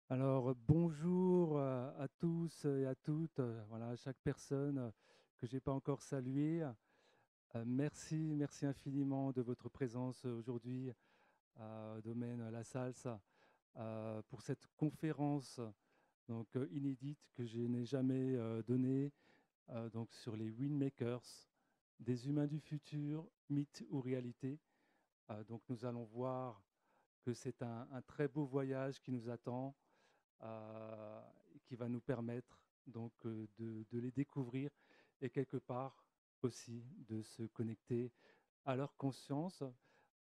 Alors, bonjour à tous et à toutes, voilà, à chaque personne que je n'ai pas encore saluée. Merci infiniment de votre présence aujourd'hui au domaine La Salsa pour cette conférence donc, inédite que je n'ai jamais donnée donc, sur les Windmakers, des humains du futur, mythe ou réalité. Donc, nous allons voir que c'est un très beau voyage qui nous attend. Qui va nous permettre donc de les découvrir et quelque part aussi de se connecter à leur conscience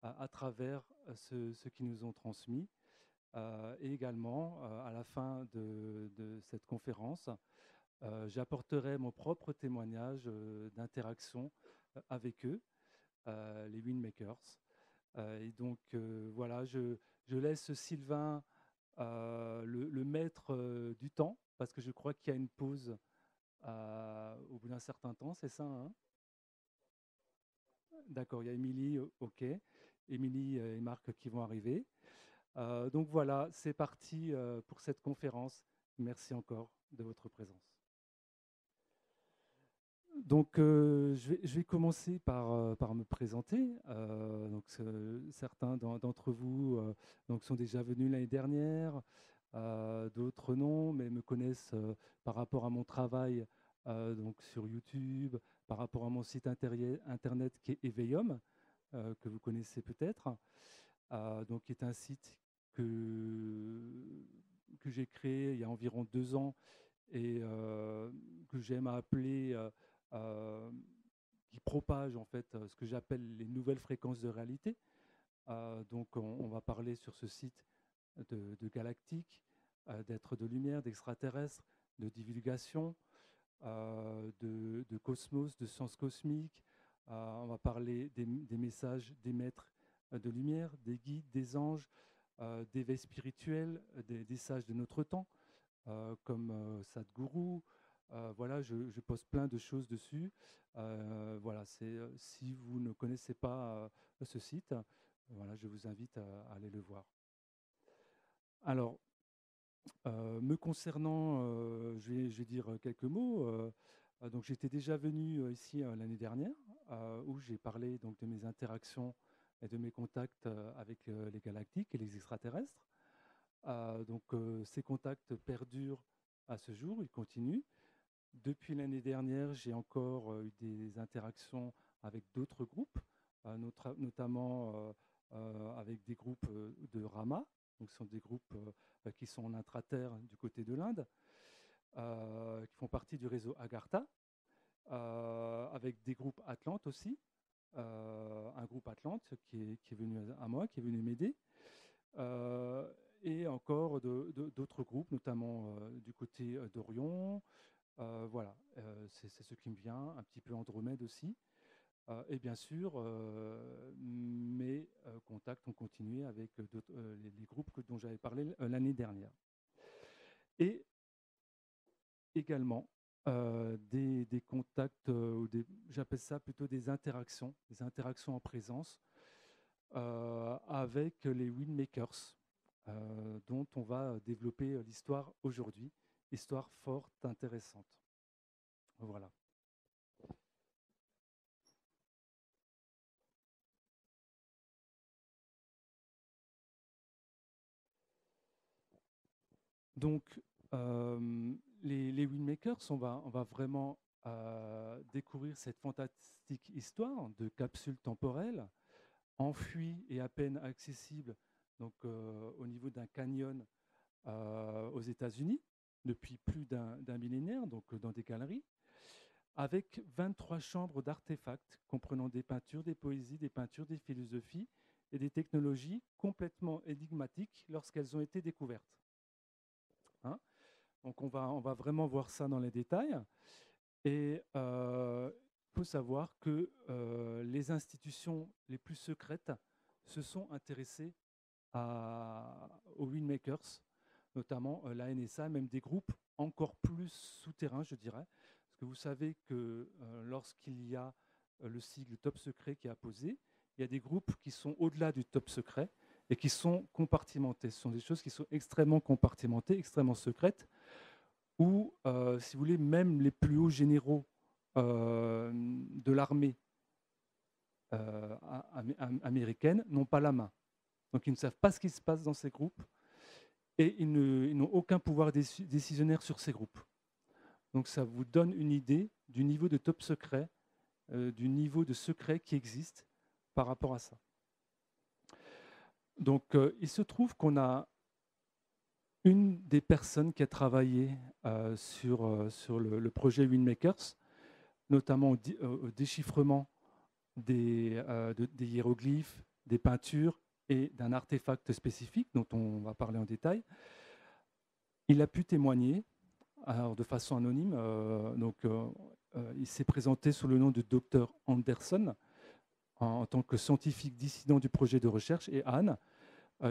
à travers ce qu'ils nous ont transmis. Et également, à la fin de cette conférence, j'apporterai mon propre témoignage d'interaction avec eux, les Windmakers. Et donc, voilà, je laisse Sylvain le maître du temps, parce que je crois qu'il y a une pause au bout d'un certain temps, c'est ça, hein? D'accord, il y a Émilie, ok. Émilie et Marc qui vont arriver. Donc voilà, c'est parti pour cette conférence. Merci encore de votre présence. Donc, je vais commencer par me présenter. Donc, certains d'entre vous donc, sont déjà venus l'année dernière, d'autres non, mais me connaissent par rapport à mon travail donc, sur YouTube, par rapport à mon site internet qui est Eveium, que vous connaissez peut-être, donc, qui est un site que j'ai créé il y a environ 2 ans et que j'aime à appeler euh, qui propage en fait ce que j'appelle les nouvelles fréquences de réalité. Donc on va parler sur ce site de galactique, d'êtres de lumière, d'extraterrestres, de divulgation, de cosmos, de sciences cosmiques. On va parler des messages des maîtres de lumière, des guides, des anges, d'éveil spirituel, des sages de notre temps, comme Sadhguru. Voilà, je pose plein de choses dessus. Voilà, si vous ne connaissez pas ce site, voilà, je vous invite à aller le voir. Alors, me concernant, je vais dire quelques mots. Donc, j'étais déjà venu ici l'année dernière, où j'ai parlé donc, de mes interactions et de mes contacts avec les galactiques et les extraterrestres. Donc, ces contacts perdurent à ce jour, ils continuent. Depuis l'année dernière, j'ai encore eu des interactions avec d'autres groupes, notamment avec des groupes de Rama, donc ce sont des groupes qui sont en intraterre du côté de l'Inde, qui font partie du réseau Agartha, avec des groupes Atlantes aussi, un groupe Atlante qui est venu à moi, qui est venu m'aider, et encore d'autres groupes, notamment du côté d'Orion. Voilà, c'est ce qui me vient, un petit peu Andromède aussi. Et bien sûr, mes contacts ont continué avec les groupes dont j'avais parlé l'année dernière. Et également des contacts, j'appelle ça plutôt des interactions en présence avec les Windmakers, dont on va développer l'histoire aujourd'hui, histoire fort intéressante. Voilà. Donc, les Windmakers, on va vraiment découvrir cette fantastique histoire de capsule temporelle, enfuie et à peine accessible donc, au niveau d'un canyon aux États-Unis depuis plus d'un millénaire, donc dans des galeries, avec 23 chambres d'artefacts comprenant des peintures, des poésies, des peintures, des philosophies et des technologies complètement énigmatiques lorsqu'elles ont été découvertes. Hein. Donc on va vraiment voir ça dans les détails. Et il faut savoir que les institutions les plus secrètes se sont intéressées aux Windmakers, notamment la NSA, même des groupes encore plus souterrains, je dirais. Parce que vous savez que lorsqu'il y a le sigle top secret qui est apposé, il y a des groupes qui sont au-delà du top secret et qui sont compartimentés. Ce sont des choses qui sont extrêmement compartimentées, extrêmement secrètes, où, si vous voulez, même les plus hauts généraux de l'armée américaine n'ont pas la main. Donc ils ne savent pas ce qui se passe dans ces groupes et ils n'ont aucun pouvoir décisionnaire sur ces groupes. Donc ça vous donne une idée du niveau de top secret, du niveau de secret qui existe par rapport à ça. Donc il se trouve qu'on a une des personnes qui a travaillé sur le projet Windmakers, notamment au déchiffrement des hiéroglyphes, des peintures et d'un artefact spécifique dont on va parler en détail. Il a pu témoigner alors, de façon anonyme. Il s'est présenté sous le nom de Dr Anderson en tant que scientifique dissident du projet de recherche, et Anne,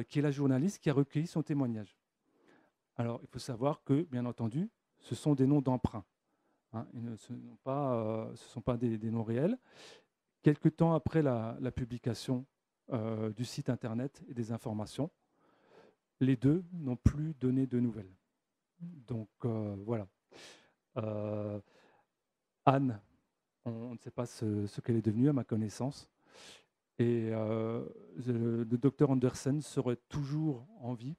qui est la journaliste qui a recueilli son témoignage. Alors, il faut savoir que, bien entendu, ce sont des noms d'emprunt. Hein, ce ne sont pas des noms réels. Quelque temps après la publication du site Internet et des informations, les deux n'ont plus donné de nouvelles. Donc, voilà. Anne, on ne sait pas ce qu'elle est devenue, à ma connaissance. Et le docteur Anderson serait toujours en vie,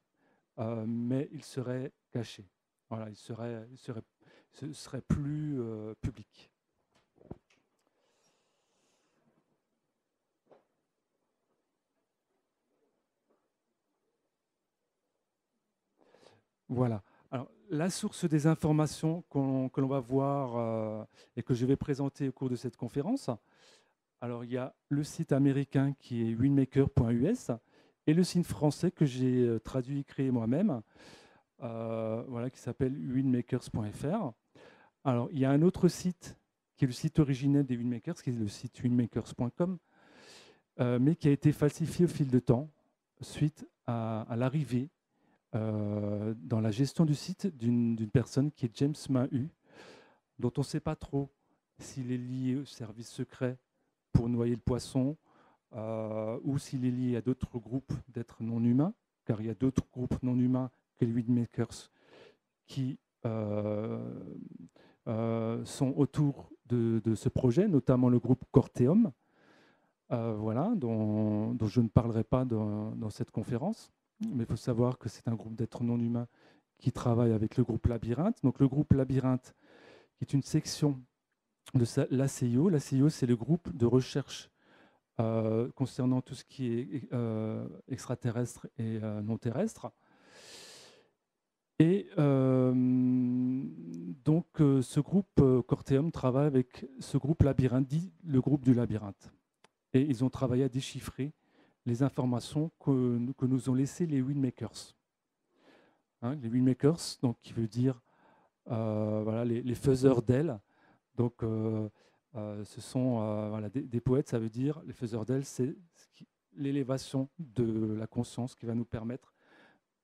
mais il serait caché. Voilà, ce serait plus public. Voilà. Alors, la source des informations que l'on va voir et que je vais présenter au cours de cette conférence, alors il y a le site américain qui est windmaker.us et le site français que j'ai traduit et créé moi-même, voilà, qui s'appelle windmakers.fr. Alors, il y a un autre site qui est le site originel des Windmakers, qui est le site windmakers.com, mais qui a été falsifié au fil de temps suite à l'arrivée dans la gestion du site d'une personne qui est James Mahu, dont on ne sait pas trop s'il est lié au service secret pour noyer le poisson ou s'il est lié à d'autres groupes d'êtres non humains, car il y a d'autres groupes non humains que les Windmakers qui sont autour de ce projet, notamment le groupe Corteum, voilà, dont je ne parlerai pas dans cette conférence. Mais il faut savoir que c'est un groupe d'êtres non humains qui travaille avec le groupe Labyrinthe. Donc le groupe Labyrinthe, qui est une section de l'ACIO. L'ACIO, c'est le groupe de recherche concernant tout ce qui est extraterrestre et non terrestre. Et donc ce groupe Corteum travaille avec ce groupe Labyrinthe, dit le groupe du Labyrinthe. Et ils ont travaillé à déchiffrer les informations que nous ont laissées les Windmakers. Hein, les Windmakers, donc, qui veut dire voilà, les faiseurs d'ailes. Donc, ce sont voilà, des poètes, ça veut dire, les faiseurs d'ailes, c'est l'élévation de la conscience qui va nous permettre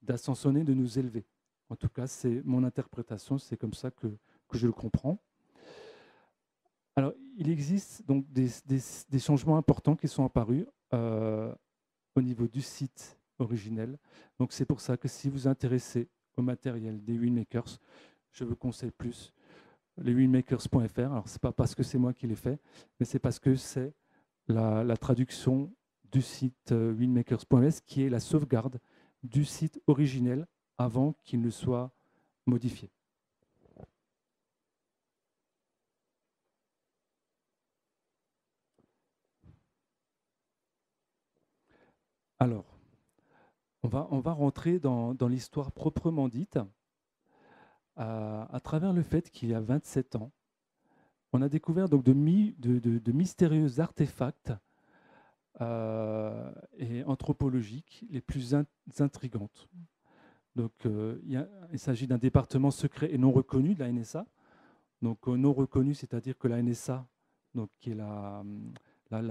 d'ascensionner, de nous élever. En tout cas, c'est mon interprétation, c'est comme ça que je le comprends. Alors, il existe donc des changements importants qui sont apparus au niveau du site originel. Donc, c'est pour ça que si vous vous intéressez au matériel des Windmakers, je vous conseille plus les windmakers.fr. Alors, ce n'est pas parce que c'est moi qui l'ai fait, mais c'est parce que c'est la traduction du site windmakers.us qui est la sauvegarde du site originel avant qu'il ne soit modifié. Alors, on va rentrer dans l'histoire proprement dite à travers le fait qu'il y a 27 ans, on a découvert donc de mystérieux artefacts et anthropologiques les plus intrigantes. Donc, il s'agit d'un département secret et non reconnu de la NSA. Donc, non reconnu, c'est-à-dire que la NSA donc qui est la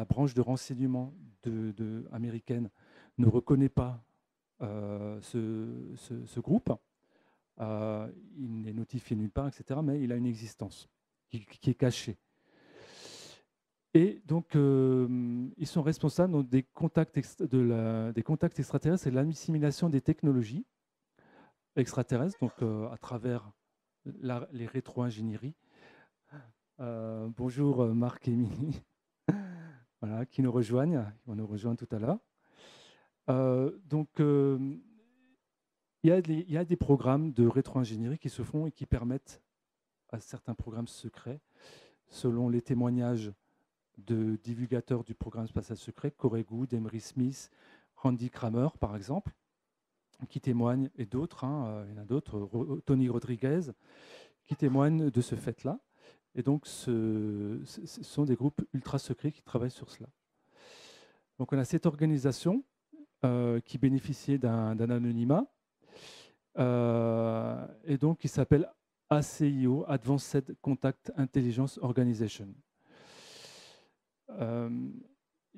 branche de renseignement américaine, ne reconnaît pas ce groupe. Il n'est notifié nulle part, etc., mais il a une existence qui est cachée. Et donc, ils sont responsables donc, des contacts extraterrestres et de l'assimilation des technologies extraterrestres, donc à travers les rétro-ingénieries. Bonjour Marc et Émilie, voilà, qui nous rejoignent. Ils vont nous rejoindre tout à l'heure. Donc, il y a des programmes de rétro-ingénierie qui se font et qui permettent à certains programmes secrets, selon les témoignages de divulgateurs du programme spatial secret, Corey Goode, Emery Smith, Randy Kramer, par exemple, qui témoignent, et d'autres, il y en a d'autres, Tony Rodriguez, qui témoignent de ce fait-là. Et donc, ce sont des groupes ultra secrets qui travaillent sur cela. Donc, on a cette organisation qui bénéficiait d'un anonymat, et donc qui s'appelle ACIO, Advanced Contact Intelligence Organization,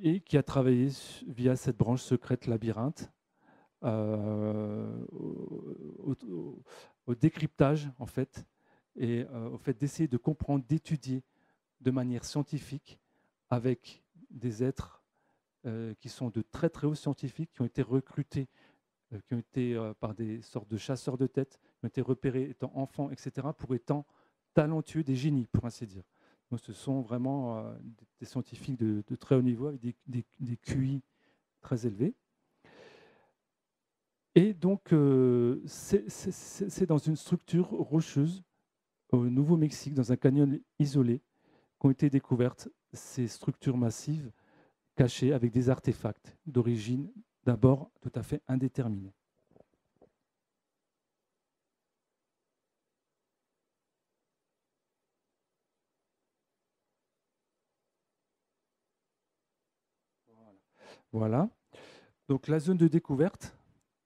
et qui a travaillé via cette branche secrète labyrinthe au décryptage, en fait, et au fait d'essayer de comprendre, d'étudier de manière scientifique avec des êtres qui sont de très très hauts scientifiques, qui ont été recrutés, qui ont été par des sortes de chasseurs de tête, qui ont été repérés étant enfants, etc., pour étant talentueux, des génies, pour ainsi dire. Donc ce sont vraiment des scientifiques de très haut niveau, avec des QI très élevés. Et donc, c'est dans une structure rocheuse au Nouveau-Mexique, dans un canyon isolé, qu'ont été découvertes ces structures massives cachées avec des artefacts d'origine d'abord tout à fait indéterminée. Voilà. Donc la zone de découverte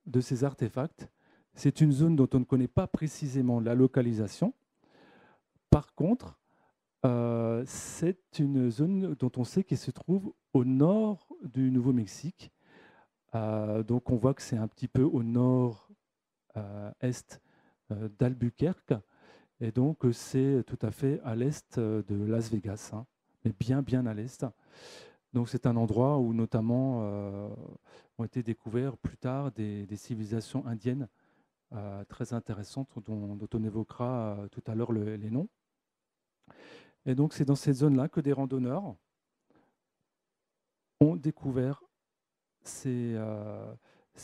de ces artefacts, c'est une zone dont on ne connaît pas précisément la localisation. Par contre, c'est une zone dont on sait qu'elle se trouve au nord du Nouveau-Mexique. Donc on voit que c'est un petit peu au nord-est d'Albuquerque. Et donc c'est tout à fait à l'est de Las Vegas, hein, mais bien à l'est. Donc c'est un endroit où notamment ont été découverts plus tard des civilisations indiennes très intéressantes dont on évoquera tout à l'heure les noms. Et donc c'est dans cette zone-là que des randonneurs ont découvert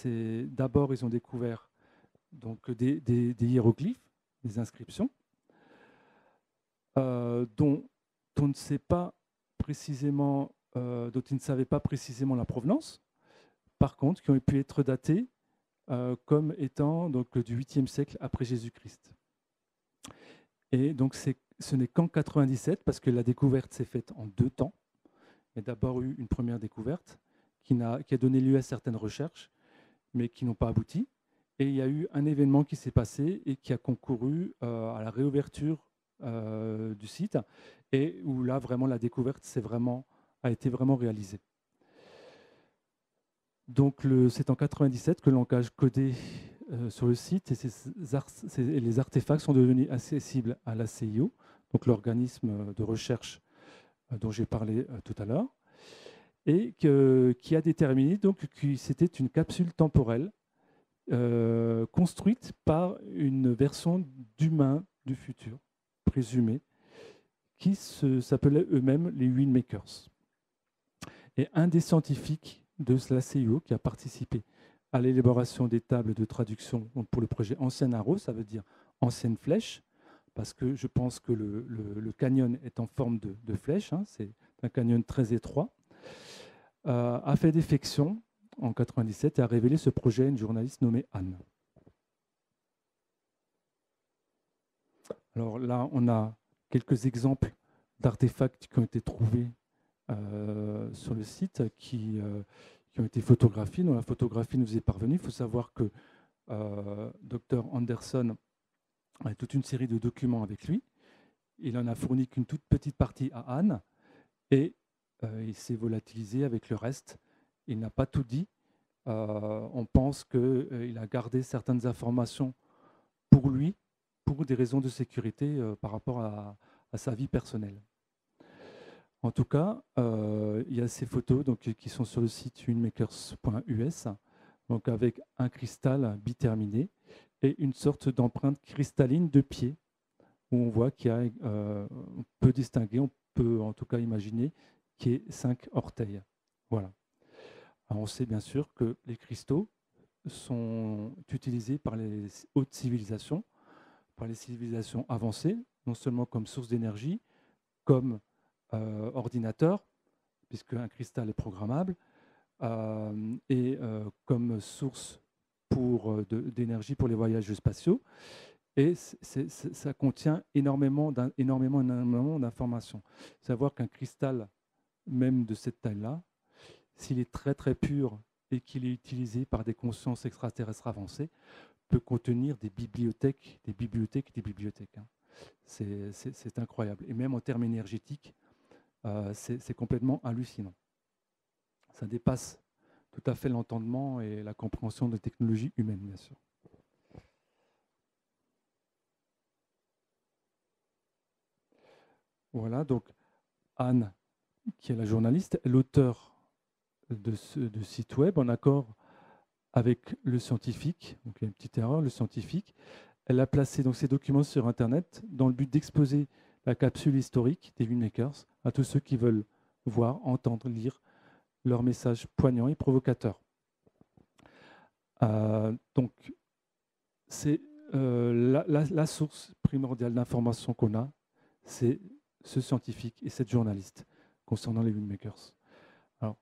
d'abord ils ont découvert donc des hiéroglyphes, des inscriptions, dont on ne sait pas précisément, dont ils ne savaient pas précisément la provenance, par contre, qui ont pu être datés comme étant donc, du 8e siècle après Jésus-Christ. Et donc ce n'est qu'en 97, parce que la découverte s'est faite en 2 temps. Il y a d'abord eu une première découverte qui a donné lieu à certaines recherches, mais qui n'ont pas abouti. Et il y a eu un événement qui s'est passé et qui a concouru à la réouverture du site, et où là, vraiment, la découverte a été vraiment réalisée. Donc, c'est en 97 que le langage codé sur le site et les artefacts sont devenus accessibles à la CIO, donc l'organisme de recherche dont j'ai parlé tout à l'heure, et qui a déterminé donc, que c'était une capsule temporelle construite par une version d'humains du futur, présumé, qui s'appelaient eux-mêmes les Windmakers. Et un des scientifiques de la CIO qui a participé à l'élaboration des tables de traduction pour le projet Ancien Arrow, ça veut dire ancienne flèche, parce que je pense que le canyon est en forme de flèche, hein, c'est un canyon très étroit, a fait défection en 1997 et a révélé ce projet à une journaliste nommée Anne. Alors là, on a quelques exemples d'artefacts qui ont été trouvés sur le site, qui ont été photographiés, dont la photographie nous est parvenue. Il faut savoir que Dr Anderson a toute une série de documents avec lui. Il en a fourni qu'une toute petite partie à Anne, et il s'est volatilisé avec le reste. Il n'a pas tout dit. On pense qu'il a gardé certaines informations pour lui, pour des raisons de sécurité par rapport à sa vie personnelle. En tout cas, il y a ces photos donc, qui sont sur le site winmakers.us, donc avec un cristal biterminé et une sorte d'empreinte cristalline de pied, où on voit qu'il y a, on peut distinguer, on peut en tout cas imaginer qu'il y ait 5 orteils. Voilà. Alors on sait bien sûr que les cristaux sont utilisés par les hautes civilisations, par les civilisations avancées, non seulement comme source d'énergie, comme ordinateur, puisque un cristal est programmable, et comme source d'énergie pour les voyages spatiaux. Et ça contient énormément d'informations. Savoir qu'un cristal, même de cette taille-là, s'il est très très pur et qu'il est utilisé par des consciences extraterrestres avancées, peut contenir des bibliothèques, des bibliothèques, des bibliothèques. Hein. C'est incroyable. Et même en termes énergétiques, c'est complètement hallucinant. Ça dépasse tout à fait l'entendement et la compréhension des technologies humaines, bien sûr. Voilà, donc Anne, qui est la journaliste, l'auteur de site web, en accord avec le scientifique, donc il y a une petite erreur, le scientifique, elle a placé donc ces documents sur Internet dans le but d'exposer la capsule historique des Windmakers à tous ceux qui veulent voir, entendre, lire leurs messages poignants et provocateurs. Donc, c'est la source primordiale d'information qu'on a, c'est ce scientifique et cette journaliste concernant les Windmakers. Alors,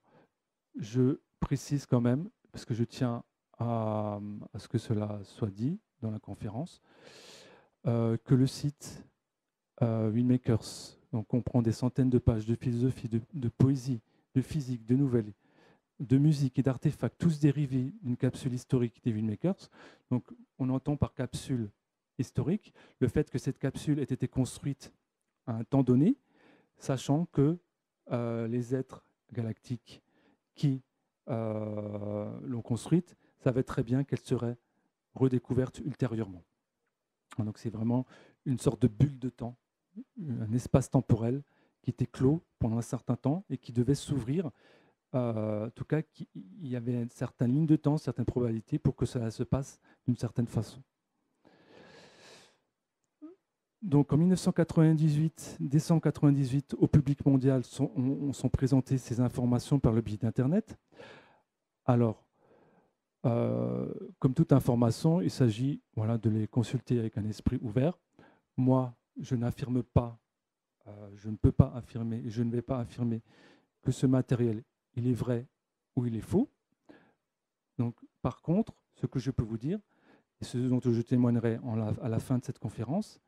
je précise quand même, parce que je tiens à ce que cela soit dit dans la conférence, que le site Windmakers comprend des centaines de pages de philosophie, de poésie, de physique, de nouvelles, de musique et d'artefacts, tous dérivés d'une capsule historique des Windmakers. Donc, on entend par capsule historique le fait que cette capsule ait été construite à un temps donné, sachant que les êtres galactiques qui l'ont construite savaient très bien qu'elle serait redécouverte ultérieurement. Donc, c'est vraiment une sorte de bulle de temps, un espace temporel qui était clos pendant un certain temps et qui devait s'ouvrir. En tout cas, il y avait une certaine ligne de temps, certaines probabilités pour que cela se passe d'une certaine façon. Donc en 1998, décembre 1998, au public mondial sont présentées ces informations par le biais d'Internet. Alors, comme toute information, il s'agit de les consulter avec un esprit ouvert. Moi, je n'affirme pas, je ne peux pas affirmer, et je ne vais pas affirmer que ce matériel, il est vrai ou il est faux. Donc, par contre, ce que je peux vous dire, et ce dont je témoignerai à la fin de cette conférence,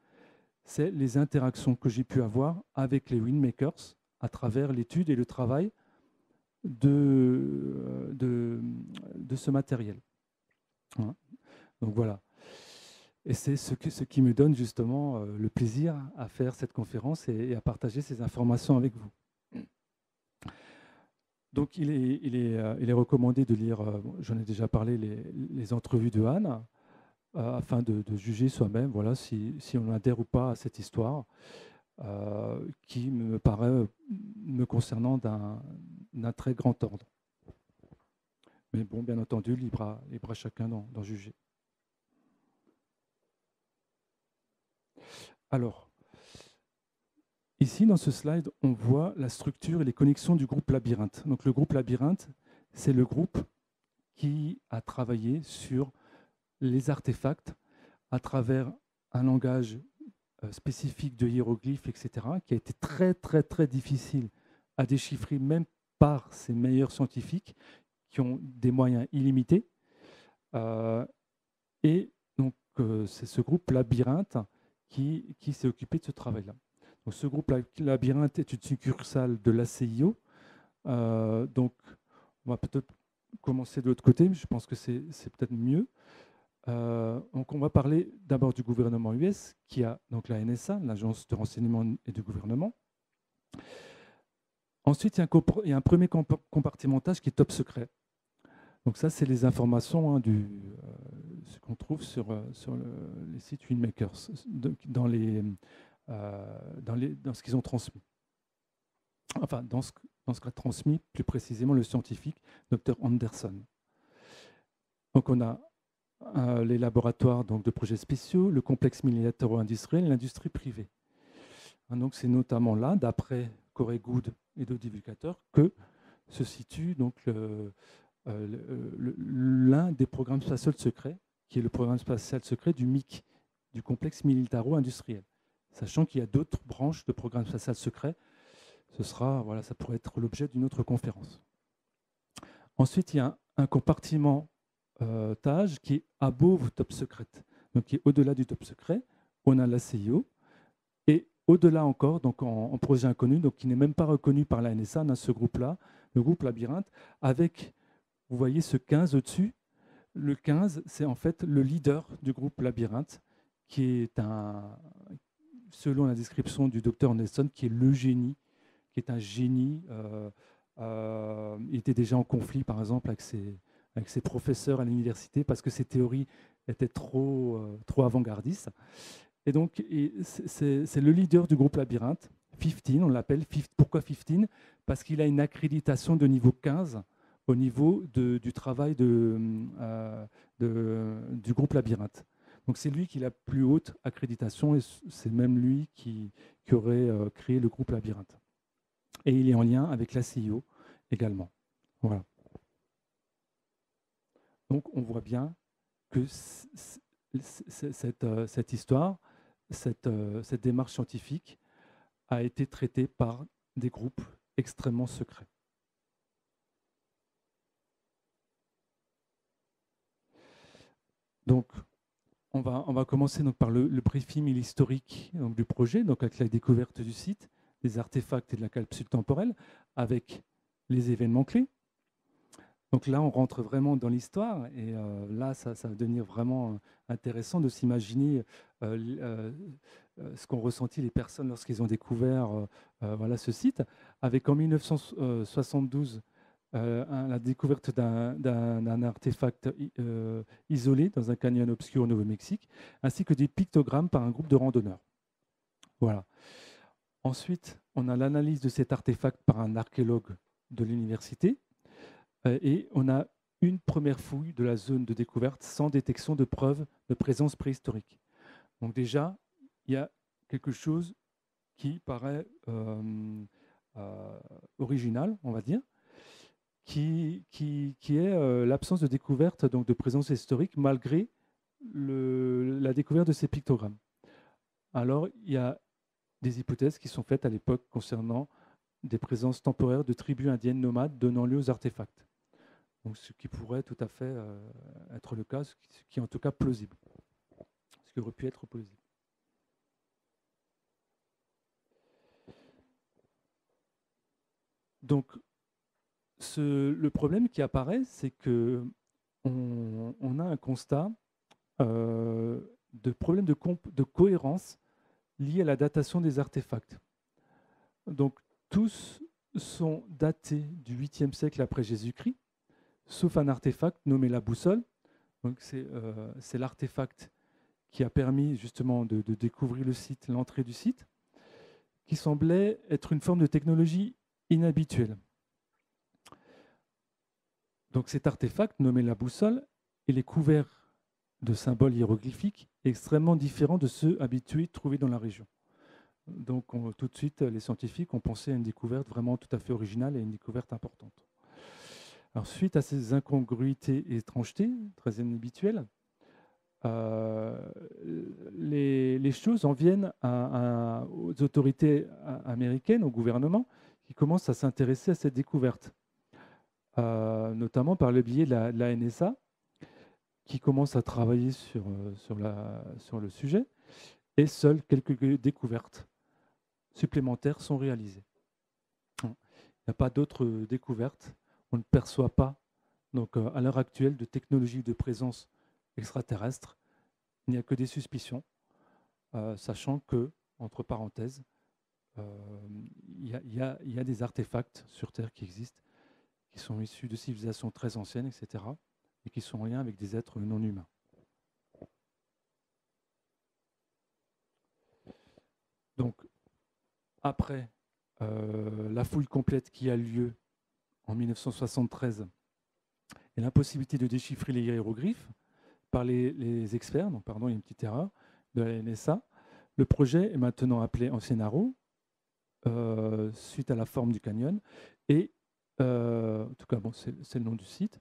c'est les interactions que j'ai pu avoir avec les Windmakers à travers l'étude et le travail de ce matériel. Hein. Donc voilà. Et c'est ce qui me donne justement le plaisir à faire cette conférence et à partager ces informations avec vous. Donc il est recommandé de lire, j'en ai déjà parlé, les entrevues de Anne, afin de juger soi-même si on adhère ou pas à cette histoire, qui me paraît, me concernant, d'un très grand ordre. Mais bon, bien entendu, libre à chacun d'en juger. Alors, ici, dans ce slide, on voit la structure et les connexions du groupe Labyrinthe. Donc, le groupe Labyrinthe, c'est le groupe qui a travaillé sur les artefacts à travers un langage spécifique de hiéroglyphes, etc., qui a été très, très, très difficile à déchiffrer, même par ses meilleurs scientifiques, qui ont des moyens illimités. Et donc, c'est ce groupe Labyrinthe qui s'est occupé de ce travail-là. Donc, ce groupe Labyrinthe est une succursale de l'ACIO. Donc, on va peut-être commencer de l'autre côté, mais je pense que c'est peut-être mieux. Donc, on va parler d'abord du gouvernement US, qui a donc la NSA, l'Agence de renseignement et de gouvernement. Ensuite, il y a un premier compartimentage qui est top secret. Donc ça, c'est les informations ce qu'on trouve sur les sites Winmakers, dans ce qu'ils ont transmis. Enfin, dans ce qu'a transmis plus précisément le scientifique Dr Anderson. Donc on a les laboratoires donc, de projets spéciaux, le complexe militaro-industriel et l'industrie privée. Donc c'est notamment là, d'après Corey Goode et d'autres divulgateurs, que se situe donc l'un des programmes spatiaux secrets, qui est le programme spatial secret du MIC, du complexe militaro-industriel. Sachant qu'il y a d'autres branches de programmes spatial secrets, ça pourrait être l'objet d'une autre conférence. Ensuite, il y a un compartimentage qui est above top secret, donc qui est au-delà du top secret. On a la CIO, et au-delà encore, donc en projet inconnu, donc qui n'est même pas reconnu par la NSA, on a ce groupe-là, le groupe Labyrinthe, avec, vous voyez ce 15 au-dessus. Le 15, c'est en fait le leader du groupe Labyrinthe, qui est selon la description du docteur Nelson, qui est le génie, qui est un génie. Il était déjà en conflit, par exemple, avec ses professeurs à l'université, parce que ses théories étaient trop avant-gardistes. Et donc, c'est le leader du groupe Labyrinthe, 15, on l'appelle. Pourquoi 15 ? Parce qu'il a une accréditation de niveau 15 au niveau du travail du groupe Labyrinthe. Donc c'est lui qui a la plus haute accréditation et c'est même lui qui aurait créé le groupe Labyrinthe. Et il est en lien avec la CIO également. Voilà. Donc on voit bien que cette histoire, cette démarche scientifique a été traitée par des groupes extrêmement secrets. Donc, on va commencer donc par le briefing et l'historique du projet, donc avec la découverte du site, des artefacts et de la capsule temporelle, avec les événements clés. Donc là, on rentre vraiment dans l'histoire, et là, ça va devenir vraiment intéressant de s'imaginer ce qu'ont ressenti les personnes lorsqu'ils ont découvert ce site, avec en 1972 la découverte d'un artefact isolé dans un canyon obscur au Nouveau-Mexique, ainsi que des pictogrammes par un groupe de randonneurs. Voilà. Ensuite, on a l'analyse de cet artefact par un archéologue de l'université, et on a une première fouille de la zone de découverte sans détection de preuves de présence préhistorique. Donc déjà, il y a quelque chose qui paraît original, on va dire, qui est l'absence de découverte donc de présence historique malgré la découverte de ces pictogrammes. Alors, il y a des hypothèses qui sont faites à l'époque concernant des présences temporaires de tribus indiennes nomades donnant lieu aux artefacts. Donc, ce qui pourrait tout à fait être le cas, ce qui est en tout cas plausible. Ce qui aurait pu être plausible. Donc, le problème qui apparaît, c'est qu'on a un constat de problème de cohérence lié à la datation des artefacts. Donc, tous sont datés du 8e siècle après Jésus-Christ, sauf un artefact nommé la boussole. Donc, c'est l'artefact qui a permis justement de découvrir le site, l'entrée du site, qui semblait être une forme de technologie inhabituelle. Donc cet artefact, nommé la boussole, il est couvert de symboles hiéroglyphiques extrêmement différents de ceux habitués trouvés dans la région. Donc tout de suite, les scientifiques ont pensé à une découverte vraiment tout à fait originale et une découverte importante. Alors suite à ces incongruités et étrangetés très inhabituelles, les choses en viennent aux autorités américaines, au gouvernement, qui commencent à s'intéresser à cette découverte. Notamment par le biais de la NSA, qui commence à travailler sur le sujet, et seules quelques découvertes supplémentaires sont réalisées. Il n'y a pas d'autres découvertes, on ne perçoit pas, donc, à l'heure actuelle, de technologie de présence extraterrestre, il n'y a que des suspicions, sachant que, entre parenthèses, il y a des artefacts sur Terre qui existent, qui sont issus de civilisations très anciennes, etc., et qui sont en lien avec des êtres non humains. Donc, après la fouille complète qui a lieu en 1973 et l'impossibilité de déchiffrer les hiéroglyphes par les experts, donc pardon, il y a une petite erreur, de la NSA, le projet est maintenant appelé Ancienaro, suite à la forme du canyon, et en tout cas, bon, c'est le nom du site,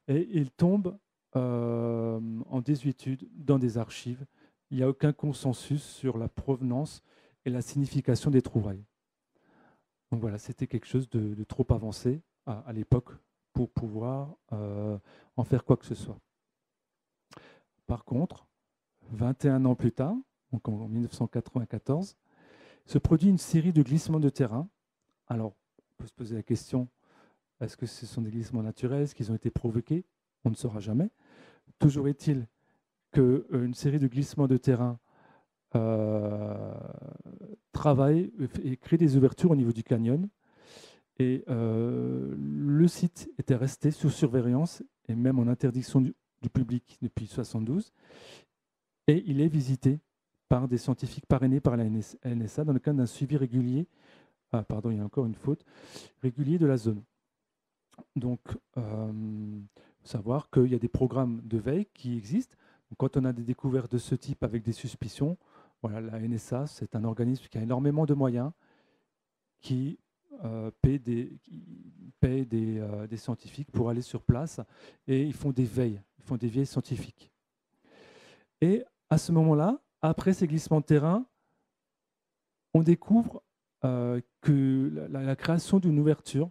et il tombe en désuétude dans des archives. Il n'y a aucun consensus sur la provenance et la signification des trouvailles. Donc voilà, c'était quelque chose de trop avancé à l'époque pour pouvoir en faire quoi que ce soit. Par contre, 21 ans plus tard, donc en 1994, se produit une série de glissements de terrain. Alors, on peut se poser la question, est-ce que ce sont des glissements naturels, est-ce qu'ils ont été provoqués? On ne saura jamais. Toujours est-il qu'une série de glissements de terrain travaille et crée des ouvertures au niveau du canyon. Et le site était resté sous surveillance et même en interdiction du public depuis 1972. Et il est visité par des scientifiques parrainés par la NSA dans le cadre d'un suivi régulier, pardon, il y a encore une faute, régulier de la zone. Donc, il faut savoir qu'il y a des programmes de veille qui existent. Donc, quand on a des découvertes de ce type avec des suspicions, voilà, la NSA, c'est un organisme qui a énormément de moyens, qui paie des scientifiques pour aller sur place et ils font des veilles scientifiques. Et à ce moment-là, après ces glissements de terrain, on découvre que la création d'une ouverture,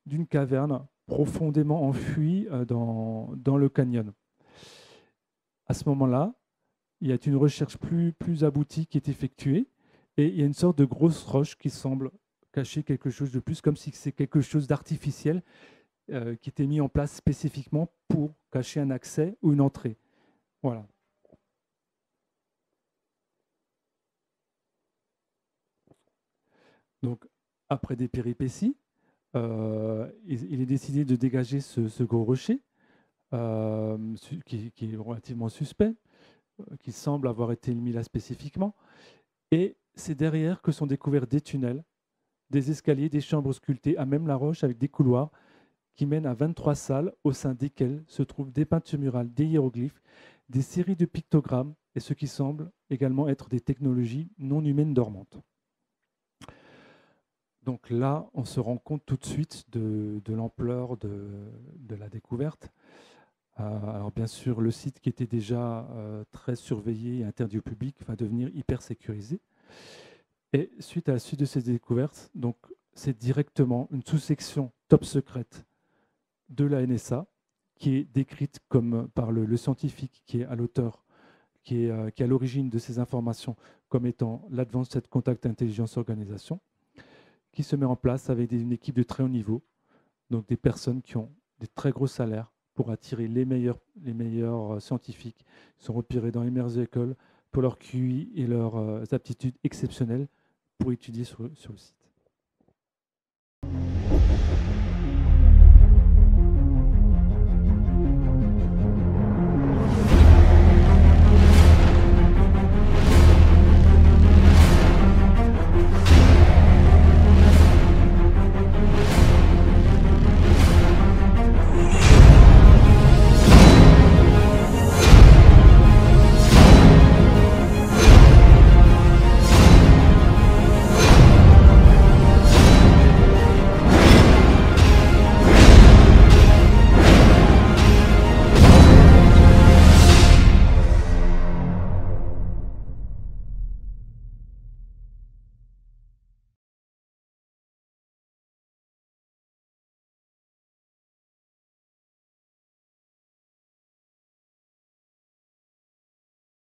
d'une caverne profondément enfouie dans le canyon. À ce moment-là, il y a une recherche plus aboutie qui est effectuée et il y a une sorte de grosse roche qui semble cacher quelque chose de plus, comme si c'est quelque chose d'artificiel qui était mis en place spécifiquement pour cacher un accès ou une entrée. Voilà. Donc, après des péripéties, il est décidé de dégager ce gros rocher qui est relativement suspect, qui semble avoir été mis là spécifiquement. Et c'est derrière que sont découverts des tunnels, des escaliers, des chambres sculptées à même la roche avec des couloirs qui mènent à 23 salles au sein desquelles se trouvent des peintures murales, des hiéroglyphes, des séries de pictogrammes et ce qui semble également être des technologies non humaines dormantes. Donc là, on se rend compte tout de suite de l'ampleur de la découverte. Alors bien sûr, le site qui était déjà très surveillé et interdit au public va devenir hyper sécurisé. Et suite à la suite de ces découvertes, donc c'est directement une sous-section top secrète de la NSA qui est décrite comme par le scientifique qui est à l'auteur, qui est à l'origine de ces informations comme étant l'Advanced Contact Intelligence Organization, qui se met en place avec une équipe de très haut niveau, donc des personnes qui ont des très gros salaires pour attirer les meilleurs scientifiques, qui sont repérés dans les meilleures écoles pour leur QI et leurs aptitudes exceptionnelles pour étudier sur le site.